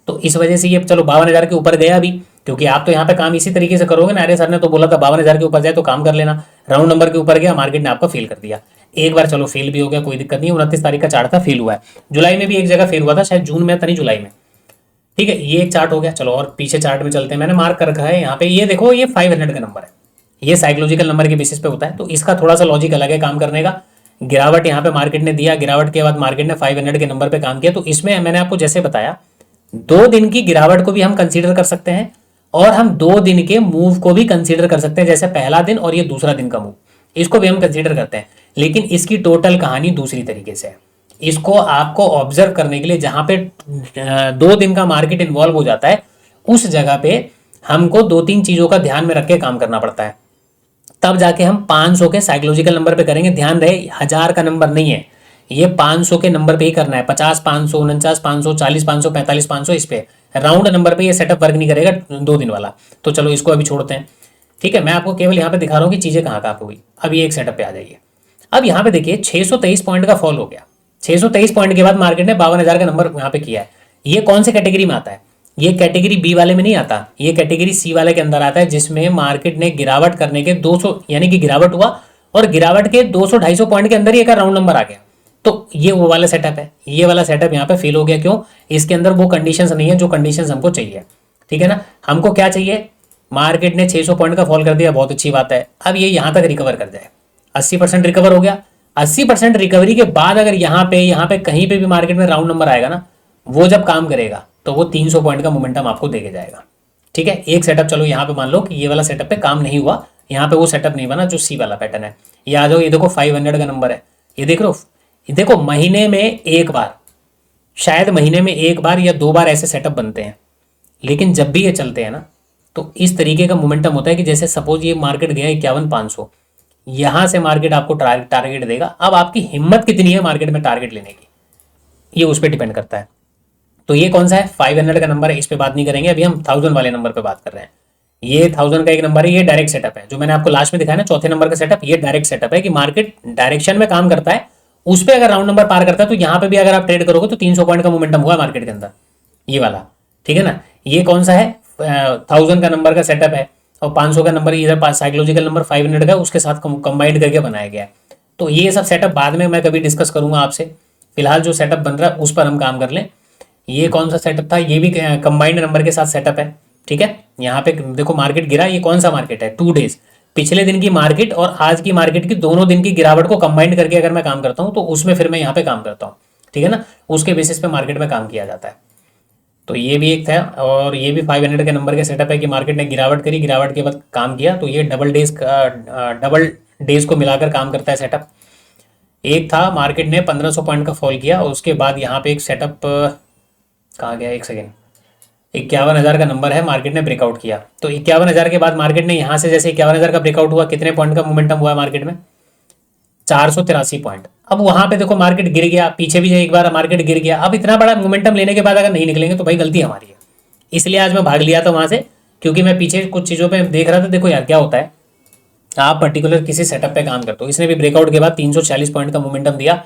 तो इस वजह से ये चलो 52,000 के ऊपर गया अभी, क्योंकि आप तो यहाँ पे काम इसी तरीके से करोगे ना। अरे सर ने तो बोला था 52,000 के ऊपर जाए तो काम कर लेना, राउंड नंबर के ऊपर गया, मार्केट ने आपका फेल कर दिया। एक बार चलो फेल भी हो गया, कोई दिक्कत नहीं, 29 तारीख का चार्ट था, फेल हुआ है। जुलाई में भी एक जगह फेल हुआ था, शायद जून में था, नहीं जुलाई में। ठीक है, ये एक चार्ट हो गया। चलो और पीछे चार्ट में चलते हैं, मैंने मार्क कर रखा है यहाँ पे, ये देखो ये 500 का नंबर है, ये साइकोलॉजिकल नंबर के बेसिस पे होता है। तो इसका थोड़ा सा लॉजिक अलग है काम करने का। गिरावट यहाँ पे मार्केट ने दिया, गिरावट के बाद मार्केट ने 500 के नंबर पे काम किया। तो इसमें मैंने आपको जैसे बताया, 2 दिन की गिरावट को भी हम कंसीडर कर सकते हैं और हम 2 दिन के मूव को भी कंसीडर कर सकते हैं, जैसे पहला दिन और ये दूसरा दिन का मूव, इसको भी हम कंसीडर करते हैं। लेकिन इसकी टोटल कहानी दूसरी तरीके से है। इसको आपको ऑब्जर्व करने के लिए जहां पे 2 दिन का मार्केट इन्वॉल्व हो जाता है, उस जगह पे हमको 2-3 चीजों का ध्यान में रख के काम करना पड़ता है, तब जाके हम 500 के साइकोलॉजिकल नंबर पे करेंगे। ध्यान रहे 1000 का नंबर नहीं है, ये 500 के नंबर पे ही करना है। 50 500, 49 500, 40 500, 45 500, इस पे राउंड नंबर पे ये सेटअप वर्क नहीं करेगा 2 दिन वाला। तो चलो इसको अभी छोड़ते हैं। ठीक है, मैं आपको केवल यहाँ पे दिखा रहा हूँ कि चीजें कहाँ कहाँ पे हुई। अब ये एक सेटअप पे आ जाइए। अब यहाँ पे देखिए 623 पॉइंट का फॉल हो गया। 623 पॉइंट के बाद मार्केट ने 52,000 का नंबर यहाँ पे किया है। ये कौन से कैटेगरी में आता है, ये कैटेगरी बी वाले में नहीं आता, ये कैटेगरी सी वाले के अंदर आता है, जिसमें मार्केट ने गिरावट करने के 200, यानी कि गिरावट हुआ और गिरावट के 200-250 पॉइंट के अंदर ही एक राउंड नंबर आ गया। तो ये वो वाला सेटअप है। ये वाला सेटअप यहाँ पे फेल हो गया। क्यों, इसके अंदर वो कंडीशंस नहीं है जो कंडीशंस हमको चाहिए। ठीक है ना, हमको क्या चाहिए, मार्केट ने 600 पॉइंट का फॉल कर दिया, बहुत अच्छी बात है। अब ये यहाँ तक रिकवर कर जाए, 80% रिकवर हो गया। 80% रिकवरी के बाद अगर यहाँ पे कहीं पे भी मार्केट में राउंड नंबर आएगा ना, वो जब काम करेगा तो वो 300 पॉइंट का मोमेंटम आपको देके जाएगा। ठीक है, एक सेटअप चलो यहाँ पे मान लो कि ये वाला सेटअप पे काम नहीं हुआ, यहाँ पे वो सेटअप नहीं बना जो सी वाला पैटर्न है। ये आ जाओ, ये देखो 500 का नंबर है, ये देख रहे हो, ये देखो महीने में एक बार, शायद महीने में एक बार या दो बार ऐसे सेटअप बनते हैं, लेकिन जब भी ये चलते हैं ना तो इस तरीके का मोमेंटम होता है कि जैसे सपोज ये मार्केट गया 51,500, यहाँ से मार्केट आपको टारगेट देगा। अब आपकी हिम्मत कितनी है मार्केट में टारगेट लेने की, ये उस पर डिपेंड करता है। तो ये कौन सा है, 500 का नंबर है, इस पर बात नहीं करेंगे, अभी हम 1000 वाले नंबर पे बात कर रहे हैं। ये 1000 का एक नंबर है, ये डायरेक्ट सेटअप है, जो मैंने आपको लास्ट में दिखाया ना चौथे नंबर का सेटअप, ये डायरेक्ट सेटअप है कि मार्केट डायरेक्शन में काम करता है, उस पर अगर राउंड नंबर पार करता है तो यहाँ पे भी अगर आप ट्रेड करोगे तो 300 पॉइंट का मोमेंटम हुआ मार्केट के अंदर, ये वाला, ठीक है ना। ये कौन सा है, 1000 का नंबर का सेटअप है, और 500 का नंबर इधर पास साइकोलॉजिकल नंबर 500 का उसके साथ कंबाइंड करके बनाया गया है। तो ये सब सेटअप बाद में मैं कभी डिस्कस करूंगा आपसे, फिलहाल जो सेटअप बन रहा है उस पर हम काम कर लें। ये कौन सा सेटअप था, ये भी कंबाइंड नंबर के साथ सेटअप है, ठीक है। यहाँ पे देखो मार्केट गिरा, ये कौन सा मार्केट है, 2 डेज, पिछले दिन की मार्केट और आज की मार्केट की दोनों दिन की गिरावट को कंबाइंड करके अगर मैं काम करता हूँ तो उसमें फिर मैं यहाँ पे काम करता हूँ, ठीक है ना, उसके बेसिस पे मार्केट में काम किया जाता है। तो ये भी एक था, और ये भी 500 के नंबर के सेटअप है कि मार्केट ने गिरावट करी, गिरावट के बाद काम किया, तो ये डबल डेज को मिलाकर काम करता है सेटअप। एक था मार्केट ने 1500 पॉइंट का फॉल किया और उसके बाद यहाँ पे एक सेटअप कहाँ गया, एक सेकेंड, 51,000 का नंबर है, मार्केट ने ब्रेकआउट किया। तो 51,000 के बाद मार्केट ने यहाँ से जैसे 51,000 का ब्रेकआउट हुआ, कितने पॉइंट का मोमेंटम हुआ मार्केट में, 483 पॉइंट। अब वहां पे देखो मार्केट गिर गया, पीछे भी एक बार मार्केट गिर गया। अब इतना बड़ा मोमेंटम लेने के बाद अगर नहीं निकलेंगे तो भाई गलती हमारी है, इसलिए आज मैं भाग लिया था वहां से, क्योंकि मैं पीछे कुछ चीज़ों पे देख रहा था। देखो यार क्या होता है, आप पर्टिकुलर किसी सेटअप पे काम करते हो, इसने भी ब्रेकआउट के बाद 340 पॉइंट का मोमेंटम दिया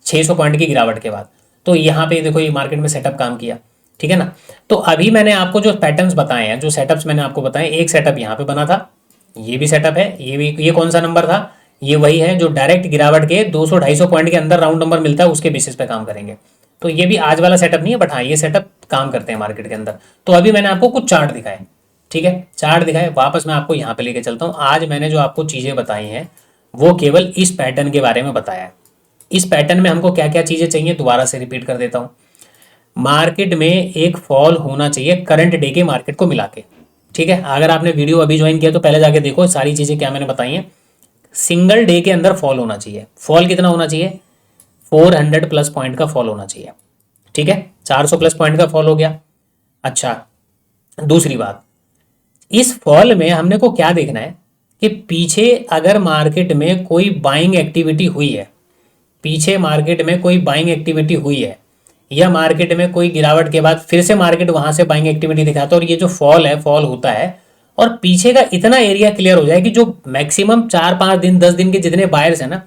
600 पॉइंट की गिरावट के बाद, तो यहाँ पे देखो ये मार्केट में सेटअप काम किया, ठीक है ना। तो अभी मैंने आपको जो पैटर्न्स बताए हैं, जो सेटअप्स मैंने आपको बताए, एक सेटअप यहाँ पे बना था, ये भी सेटअप है, ये भी, ये कौन सा नंबर था, ये वही है जो डायरेक्ट गिरावट के 200-250 पॉइंट के अंदर राउंड नंबर मिलता है उसके बेसिस पे काम करेंगे। तो ये भी आज वाला सेटअप नहीं है, बट हाँ ये सेटअप काम करते हैं मार्केट के अंदर। तो अभी मैंने आपको कुछ चार्ट दिखाए, ठीक है, चार्ट दिखाए, वापस मैं आपको यहाँ पे लेके चलता हूँ। आज मैंने जो आपको चीज़ें बताई हैं वो केवल इस पैटर्न के बारे में बताया है। इस पैटर्न में हमको क्या क्या चीज़ें चाहिए, दोबारा से रिपीट कर देता हूँ। मार्केट में एक फॉल होना चाहिए करंट डे के मार्केट को मिला के, ठीक है। अगर आपने वीडियो अभी ज्वाइन किया तो पहले जाके देखो सारी चीज़ें क्या मैंने बताई हैं। सिंगल डे के अंदर फॉल होना चाहिए, फॉल कितना होना चाहिए, 400 प्लस पॉइंट का फॉल होना चाहिए, ठीक है, 400 प्लस पॉइंट का फॉल हो गया। अच्छा, दूसरी बात, इस फॉल में हमने को क्या देखना है कि पीछे अगर मार्केट में कोई बाइंग एक्टिविटी हुई है, पीछे मार्केट में कोई बाइंग एक्टिविटी हुई है, या मार्केट में कोई गिरावट के बाद फिर से मार्केट वहां से बाइंग एक्टिविटी दिखाता है, और ये जो फॉल है, फॉल होता है और पीछे का इतना एरिया क्लियर हो जाए कि जो मैक्सिमम 4-5 दिन 10 दिन के जितने बायर्स हैं ना,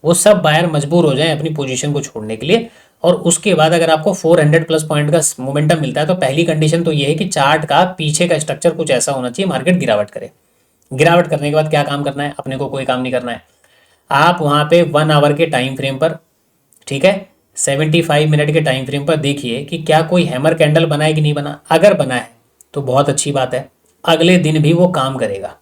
वो सब बायर मजबूर हो जाए अपनी पोजीशन को छोड़ने के लिए। और उसके बाद अगर आपको 400 प्लस पॉइंट का मोमेंटम मिलता है तो पहली कंडीशन तो ये है कि चार्ट का पीछे का स्ट्रक्चर कुछ ऐसा होना चाहिए, मार्केट गिरावट करे। गिरावट करने के बाद क्या काम करना है, अपने को कोई काम नहीं करना है, आप वहां पे 1 आवर के टाइम फ्रेम पर, ठीक है, 75 मिनट के टाइम फ्रेम पर देखिए कि क्या कोई हैमर कैंडल बना है कि नहीं बना। अगर बना है तो बहुत अच्छी बात है, अगले दिन भी वो काम करेगा।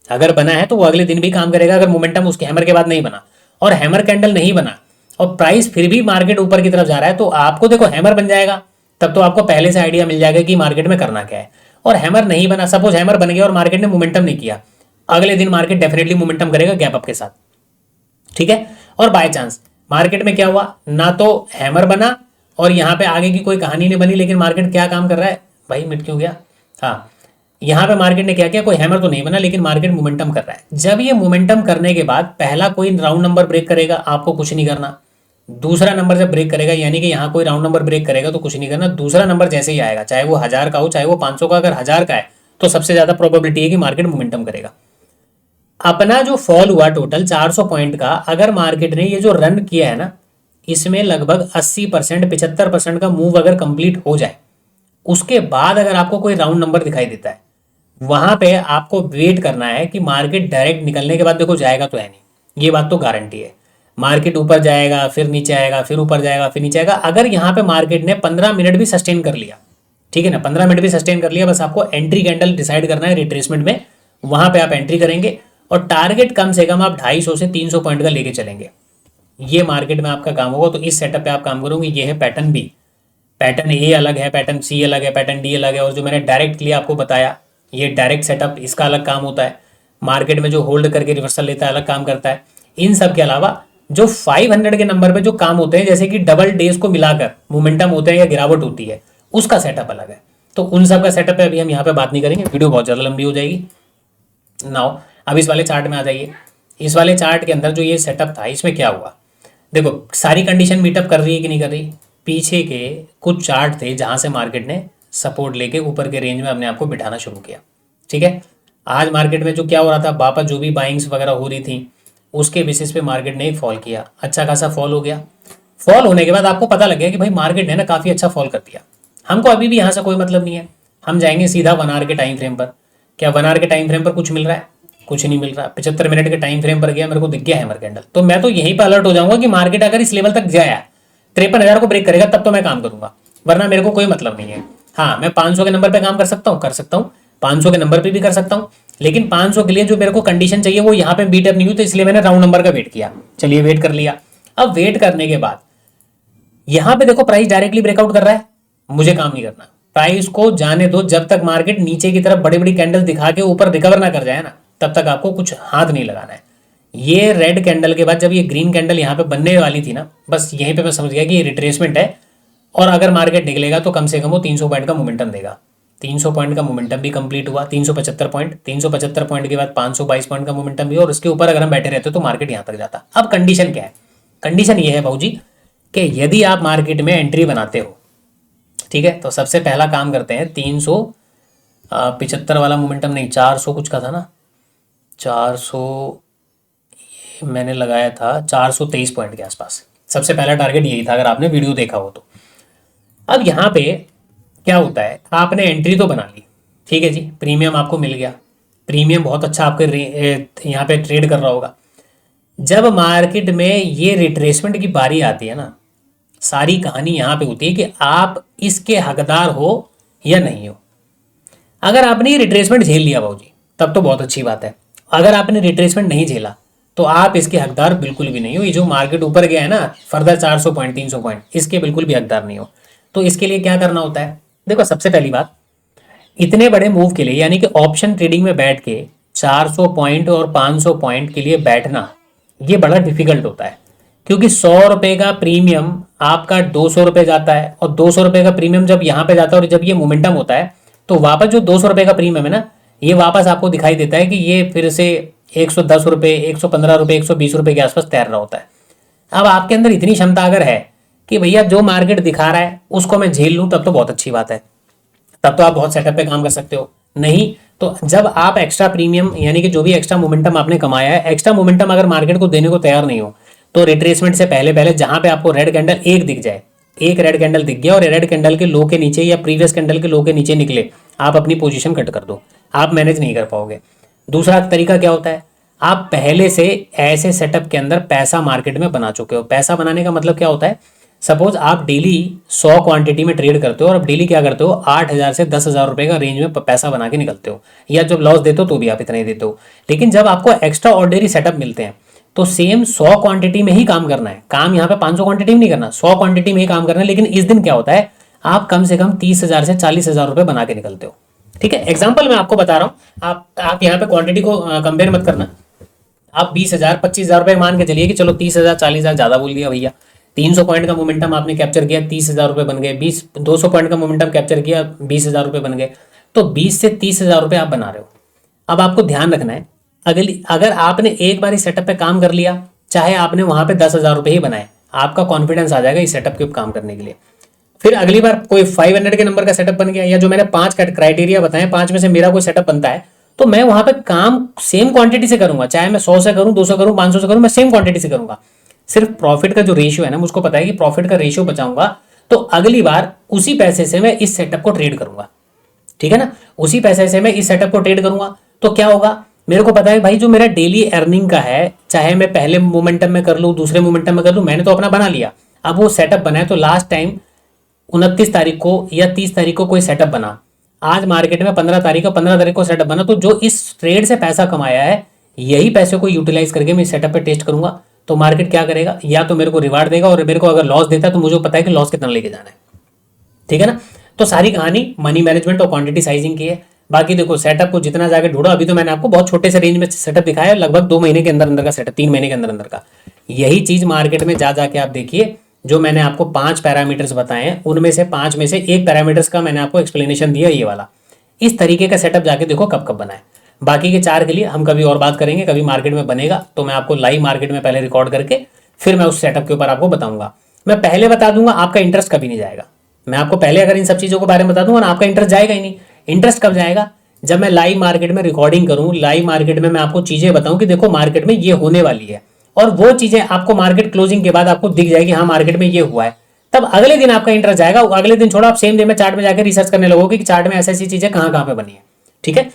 अगर बना है तो वो अगले दिन भी काम करेगा, अगर मोमेंटम उसके हैमर के बाद नहीं बना और हैमर कैंडल नहीं बना और प्राइस फिर भी मार्केट ऊपर की तरफ जा रहा है, तो आपको देखो हैमर बन जाएगा, तब तो आपको पहले से आइडिया मिल जाएगा कि मार्केट में करना क्या है। और हैमर नहीं बना, सपोज हैमर बन गया और मार्केट ने मोमेंटम नहीं किया, अगले दिन मार्केट डेफिनेटली मोमेंटम करेगा गैप अप के साथ, ठीक है। और बाय चांस मार्केट में क्या हुआ, ना तो हैमर बना और यहाँ पे आगे की कोई कहानी नहीं बनी, लेकिन मार्केट क्या काम कर रहा है, भाई मिट क्यों गया, हाँ, यहाँ पे मार्केट ने क्या किया, कोई हैमर तो नहीं बना लेकिन मार्केट मोमेंटम कर रहा है। जब ये मोमेंटम करने के बाद पहला कोई राउंड नंबर ब्रेक करेगा, आपको कुछ नहीं करना। दूसरा नंबर जब ब्रेक करेगा, यानी कि यहाँ कोई राउंड नंबर ब्रेक करेगा तो कुछ नहीं करना। दूसरा नंबर जैसे ही आएगा, चाहे वो 1000 का हो चाहे वो 500 का, अगर 1000 का है तो सबसे ज्यादा प्रोबेबिलिटी है कि मार्केट मोमेंटम करेगा। अपना जो फॉल हुआ टोटल 400 पॉइंट का, अगर मार्केट ने ये जो रन किया है ना, इसमें लगभग 80% 75% का मूव अगर कंप्लीट हो जाए, उसके बाद अगर आपको कोई राउंड नंबर दिखाई देता है, वहां पे आपको वेट करना है कि मार्केट डायरेक्ट निकलने के बाद देखो जाएगा तो है नहीं, ये बात तो गारंटी है। मार्केट ऊपर जाएगा, फिर नीचे आएगा, फिर ऊपर जाएगा, फिर नीचे आएगा। अगर यहाँ पे मार्केट ने 15 मिनट भी सस्टेन कर लिया, ठीक है ना, 15 मिनट भी सस्टेन कर लिया, बस आपको एंट्री कैंडल डिसाइड करना है रिट्रेसमेंट में, वहां पे आप एंट्री करेंगे और टारगेट कम से कम आप 250 से 300 पॉइंट का लेके चलेंगे। ये मार्केट में आपका काम होगा। तो इस सेटअप पे आप काम करोगे। ये है पैटर्न बी, पैटर्न ए अलग है, पैटर्न सी अलग है, पैटर्न डी अलग है, और जो मैंने डायरेक्ट के लिए आपको बताया ये डायरेक्ट सेटअप, इसका अलग काम होता है। मार्केट में जो होल्ड करके रिवर्सल लेता है अलग काम करता है। इन सब के अलावा जो 500 के नंबर पे जो काम होते हैं, जैसे कि डबल डेज को मिलाकर मोमेंटम होते हैं या गिरावट होती है, उसका सेटअप अलग है। तो उन सब का सेटअप है, अभी हम यहाँ पे बात नहीं करेंगे, वीडियो बहुत ज़्यादा लंबी हो जाएगी। नाउ अब इस वाले चार्ट में आ जाइए। इस वाले चार्ट के अंदर जो ये सेटअप था, इसमें क्या हुआ, देखो सारी कंडीशन मीटअप कर रही है कि नहीं कर रही। पीछे के कुछ चार्ट थे जहां से मार्केट ने सपोर्ट लेके ऊपर के रेंज में अपने आप को बिठाना शुरू किया, ठीक है। आज मार्केट में जो क्या हो रहा था, वापस जो भी बाइंग्स वगैरह हो रही थी उसके बेसिस पे मार्केट ने एक फॉल किया, अच्छा खासा फॉल हो गया। फॉल होने के बाद आपको पता लग गया कि भाई मार्केट ने ना काफ़ी अच्छा फॉल कर दिया। हमको अभी भी यहाँ से कोई मतलब नहीं है, हम जाएंगे सीधा 1 आवर के टाइम फ्रेम पर। क्या 1 आवर के टाइम फ्रेम पर कुछ मिल रहा है? कुछ नहीं मिल रहा। 75 मिनट के टाइम फ्रेम पर गया, मेरे को दिख गया हैमर कैंडल, तो मैं तो यहीं पर अलर्ट हो जाऊंगा कि मार्केट अगर इस लेवल तक जाया 53,000 को ब्रेक करेगा तब तो मैं काम करूंगा, वरना मेरे को कोई मतलब नहीं है। हाँ, मैं 500 के नंबर पे काम कर सकता हूँ 500 के नंबर पे भी कर सकता हूँ, लेकिन 500 के लिए जो मेरे को कंडीशन चाहिए वो यहाँ पे बीटअप नहीं हुई, तो इसलिए मैंने राउंड नंबर का वेट किया। चलिए वेट कर लिया। अब वेट करने के बाद यहाँ पे देखो प्राइस डायरेक्टली ब्रेकआउट कर रहा है, मुझे काम नहीं करना, प्राइस को जाने दो। जब तक मार्केट नीचे की तरफ बड़ी बड़ी कैंडल दिखा के ऊपर रिकवर ना कर जाए ना, तब तक आपको कुछ हाथ नहीं लगाना है। ये रेड कैंडल के बाद जब ये ग्रीन कैंडल यहाँ पे बनने वाली थी ना, बस यहीं पे मैं समझ गया कि ये रिट्रेसमेंट है, और अगर मार्केट निकलेगा तो कम से कम वो 300 पॉइंट का मोमेंटम देगा। 300 पॉइंट का मोमेंटम भी कंप्लीट हुआ, 375 पॉइंट के बाद 522 पॉइंट का मोमेंटम भी, और उसके ऊपर अगर हम बैठे रहते तो मार्केट यहाँ तक जाता। अब कंडीशन क्या है? कंडीशन ये है भाऊजी कि यदि आप मार्केट में एंट्री बनाते हो, ठीक है, तो सबसे पहला काम करते हैं 375 वाला मोमेंटम नहीं, 400 कुछ का था ना, 400 मैंने लगाया था 423 पॉइंट के आसपास। सबसे पहला टारगेट यही था, अगर आपने वीडियो देखा हो तो। अब यहाँ पे क्या होता है, आपने एंट्री तो बना ली, ठीक है जी, प्रीमियम आपको मिल गया, प्रीमियम बहुत अच्छा आपके यहाँ पे ट्रेड कर रहा होगा। जब मार्केट में ये रिट्रेसमेंट की बारी आती है ना, सारी कहानी यहाँ पे होती है कि आप इसके हकदार हो या नहीं हो। अगर आपने ये रिट्रेसमेंट झेल लिया भाजी तब तो बहुत अच्छी बात है, अगर आपने रिट्रेसमेंट नहीं झेला तो आप इसके हकदार बिल्कुल भी नहीं हो। ये जो मार्केट ऊपर गया है ना फर्दर 400 पॉइंट 300 पॉइंट, इसके बिल्कुल भी हकदार नहीं हो। तो इसके लिए क्या करना होता है, देखो सबसे पहली बात, इतने बड़े मूव के लिए यानी कि ऑप्शन ट्रेडिंग में बैठ के 400 पॉइंट और 500 पॉइंट के लिए बैठना ये बड़ा डिफिकल्ट होता है, क्योंकि 100 रुपए का प्रीमियम आपका 200 रुपए जाता है, और 200 रुपए का प्रीमियम जब यहाँ पे जाता है और जब ये मोमेंटम होता है तो वापस जो 200 रुपए का प्रीमियम है ना, ये वापस आपको दिखाई देता है कि ये फिर से 110 रुपए 115 रुपए 120 रुपए के आसपास तैर रहा होता है। अब आपके अंदर इतनी क्षमता अगर है कि भैया जो मार्केट दिखा रहा है उसको मैं झेल लूँ, तब तो बहुत अच्छी बात है, तब तो आप बहुत सेटअप पे काम कर सकते हो। नहीं तो जब आप एक्स्ट्रा प्रीमियम यानी कि जो भी एक्स्ट्रा मोमेंटम आपने कमाया है, एक्स्ट्रा मोमेंटम अगर मार्केट को देने को तैयार नहीं हो, तो रिट्रेसमेंट से पहले पहले जहां पे आपको रेड कैंडल एक दिख जाए, एक रेड कैंडल दिख गया और रेड कैंडल के लो के नीचे या प्रीवियस कैंडल के लो के नीचे निकले, आप अपनी पोजीशन कट कर दो, आप मैनेज नहीं कर पाओगे। दूसरा तरीका क्या होता है, आप पहले से ऐसे सेटअप के अंदर पैसा मार्केट में बना चुके हो। पैसा बनाने का मतलब क्या होता है, सपोज आप डेली 100 क्वांटिटी में ट्रेड करते हो और आप डेली क्या करते हो 8,000 से 10,000 रुपए का रेंज में पैसा बना के निकलते हो, या जब लॉस देते हो तो भी आप इतना ही देते हो। लेकिन जब आपको एक्स्ट्रा ऑर्डिनरी सेटअप मिलते हैं तो सेम 100 क्वांटिटी में ही काम करना है, काम यहाँ पे 500 क्वांटिटी में नहीं करना, 100 क्वांटिटी में ही काम करना है। लेकिन इस दिन क्या होता है, आप कम से कम 30,000 से 40,000 रुपए बना के निकलते हो, ठीक है। एग्जाम्पल मैं आपको बता रहा हूँ, आप यहाँ पे क्वांटिटी को कंपेयर मत करना। आप 20,000 25,000 रुपए मान के चलिए कि चलो 30,000 40,000 ज्यादा बोल दिया भैया, 300 पॉइंट का मोमेंटम आपने कैप्चर किया 30,000 रुपए बन गए, 200 पॉइंट का मोमेंटम कैप्चर किया 20,000 रुपए बन गए, तो 20 से 30,000 रुपए आप बना रहे हो। अब आपको ध्यान रखना है, अगर आपने एक बार इस सेटअप पे काम कर लिया, चाहे आपने वहां पे 10,000 रुपए ही बनाए, आपका कॉन्फिडेंस आ जाएगा इस सेटअप के काम करने के लिए। फिर अगली बार कोई 500 के नंबर का सेटअप बन गया, या जो मैंने 5 क्राइटेरिया बताए 5 में से मेरा कोई सेटअप बनता है, तो मैं वहां पे काम सेम क्वांटिटी से करूंगा, चाहे मैं 100 से करूं 200 करूं 500 से करूं, मैं सेम क्वांटिटी से करूंगा। सिर्फ प्रॉफिट का जो रेशियो है ना, मुझको पता है कि प्रॉफिट का रेशियो बचाऊंगा, तो अगली बार उसी पैसे से मैं इस सेटअप को ट्रेड करूंगा, ठीक है ना, उसी पैसे से मैं इस सेटअप को ट्रेड करूंगा। तो क्या होगा, मेरे को पता है भाई जो मेरा डेली अर्निंग का है, चाहे मैं पहले मोमेंटम में कर लूं दूसरे मोमेंटम में कर लूं, मैंने तो अपना बना लिया। अब वो सेटअप बना है, तो लास्ट टाइम 29 तारीख को या 30 तारीख को कोई सेटअप बना, आज मार्केट में 15 तारीख को सेटअप बना, तो जो इस ट्रेड से पैसा कमाया है यही पैसे को यूटिलाइज करके मैं इस सेटअप पे टेस्ट करूंगा। तो मार्केट क्या करेगा, या तो मेरे को रिवार्ड देगा, और मेरे को अगर लॉस देता है तो मुझे पता है कि लॉस कितना लेके जाना है, ठीक है ना। तो सारी कहानी मनी मैनेजमेंट और क्वांटिटी साइजिंग की है। बाकी देखो सेटअप को जितना जाके ढूंढो, अभी तो मैंने आपको बहुत छोटे से रेंज में सेटअप दिखाया, लगभग 2 महीने के अंदर अंदर का सेटअप, 3 महीने के अंदर अंदर का। यही चीज मार्केट में जा जाके आप देखिए, जो मैंने आपको 5 पैरामीटर्स बताए हैं उनमें से 5 में से एक पैरामीटर्स का मैंने आपको एक्सप्लेनेशन दिया, ये वाला। इस तरीके का सेटअप जाके देखो कब कब बनाए। बाकी के 4 के लिए हम कभी और बात करेंगे, कभी मार्केट में बनेगा तो मैं आपको लाइव मार्केट में पहले रिकॉर्ड करके फिर मैं उस सेटअप के ऊपर आपको बताऊंगा। मैं पहले बता दूंगा, आपका इंटरेस्ट कभी नहीं जाएगा। मैं आपको पहले अगर इन सब चीज़ों के बारे में बता दूंगा ना, आपका इंटरेस्ट जाएगा ही नहीं। इंटरेस्ट कब जाएगा? जब मैं लाइव मार्केट में रिकॉर्डिंग करूं, लाइव मार्केट में मैं आपको चीज़ें बताऊं कि देखो मार्केट में ये होने वाली है, और वो चीज़ें आपको मार्केट क्लोजिंग के बाद आपको दिख जाएगी, हाँ मार्केट में ये हुआ है। तब अगले दिन आपका इंटरेस्ट जाएगा। अगले दिन छोड़ो, आप सेम डे में चार्ट में जाकर रिसर्च करने लगोगे कि चार्ट में ऐसी ऐसी चीज़ें कहाँ कहाँ पे बनी है। ठीक है,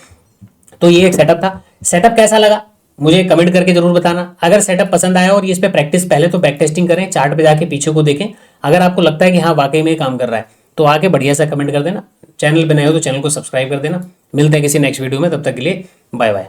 तो ये एक सेटअप था। सेटअप कैसा लगा मुझे कमेंट करके जरूर बताना। अगर सेटअप पसंद आया और इस पे प्रैक्टिस पहले तो बैक टेस्टिंग करें, चार्ट पे जाके पीछे को देखें। अगर आपको लगता है कि हाँ वाकई में काम कर रहा है तो आके बढ़िया सा कमेंट कर देना। चैनल पे नए हो तो चैनल को सब्सक्राइब कर देना। मिलते हैं किसी नेक्स्ट वीडियो में, तब तक के लिए बाय बाय।